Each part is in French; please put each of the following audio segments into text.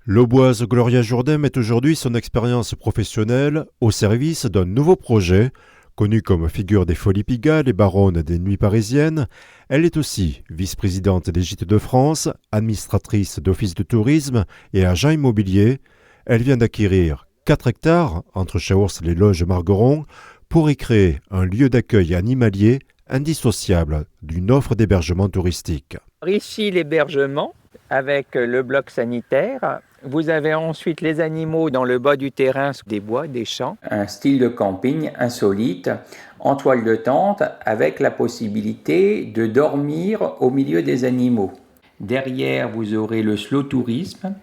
L'Auboise Gloria Jourdain met aujourd'hui son expérience professionnelle au service d'un nouveau projet. Connue comme figure des Folies Pigalle et baronne des Nuits Parisiennes, elle est aussi vice-présidente des Gîtes de France, administratrice d'office de tourisme et agent immobilier. Elle vient d'acquérir 4 hectares entre Chaours-les-Loges et Margueron pour y créer un lieu d'accueil animalier indissociable d'une offre d'hébergement touristique. Ici, l'hébergement avec le bloc sanitaire. Vous avez ensuite les animaux dans le bas du terrain, des bois, des champs. Un style de camping insolite, en toile de tente, avec la possibilité de dormir au milieu des animaux. Derrière, vous aurez le slow tourisme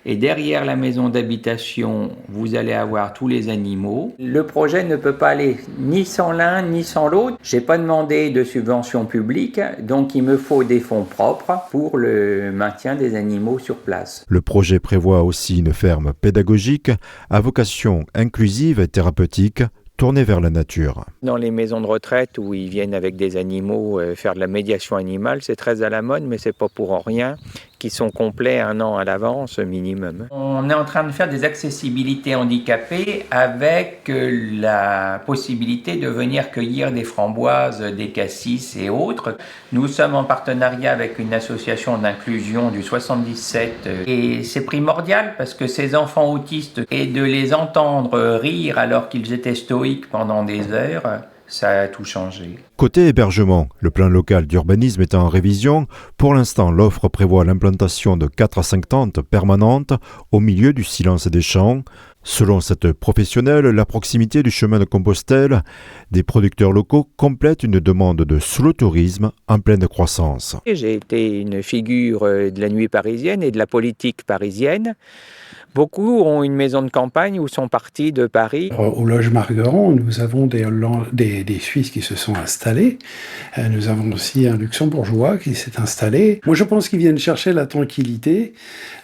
et derrière la maison d'habitation, vous allez avoir tous les animaux. Le projet ne peut pas aller ni sans l'un ni sans l'autre. J'ai pas demandé de subvention publique, donc il me faut des fonds propres pour le maintien des animaux sur place. Le projet prévoit aussi une ferme pédagogique à vocation inclusive et thérapeutique, tournée vers la nature. Dans les maisons de retraite où ils viennent avec des animaux faire de la médiation animale, c'est très à la mode, mais c'est pas pour rien qu'ils sont complets 1 an à l'avance minimum. On est en train de faire des accessibilités handicapées avec la possibilité de venir cueillir des framboises, des cassis et autres. Nous sommes en partenariat avec une association d'inclusion du 77 et c'est primordial parce que ces enfants autistes et de les entendre rire alors qu'ils étaient stoïques pendant des heures, ça a tout changé. Côté hébergement, le plan local d'urbanisme est en révision. Pour l'instant, l'offre prévoit l'implantation de 4 à 5 tentes permanentes au milieu du silence des champs. Selon cette professionnelle, la proximité du chemin de Compostelle des producteurs locaux complète une demande de slow-tourisme en pleine croissance. J'ai été une figure de la nuit parisienne et de la politique parisienne. Beaucoup ont une maison de campagne ou sont partis de Paris. Au Loge Margueron, nous avons des Suisses qui se sont installés. Nous avons aussi un Luxembourgeois qui s'est installé. Moi, je pense qu'ils viennent chercher la tranquillité,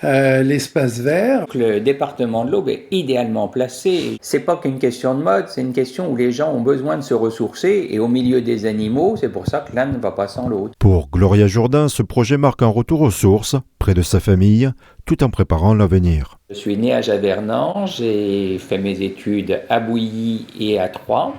l'espace vert. Le département de l'Aube est idéalement placé. C'est pas qu'une question de mode, c'est une question où les gens ont besoin de se ressourcer et au milieu des animaux, c'est pour ça que l'un ne va pas sans l'autre. Pour Gloria Jourdain, ce projet marque un retour aux sources, près de sa famille, tout en préparant l'avenir. Je suis né à Javernan, j'ai fait mes études à Bouilly et à Troyes.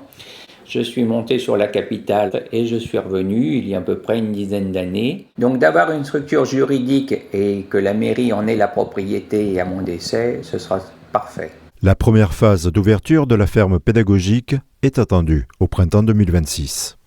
Je suis monté sur la capitale et je suis revenu il y a à peu près une dizaine d'années. Donc d'avoir une structure juridique et que la mairie en ait la propriété à mon décès, ce sera parfait. La première phase d'ouverture de la ferme pédagogique est attendue au printemps 2026.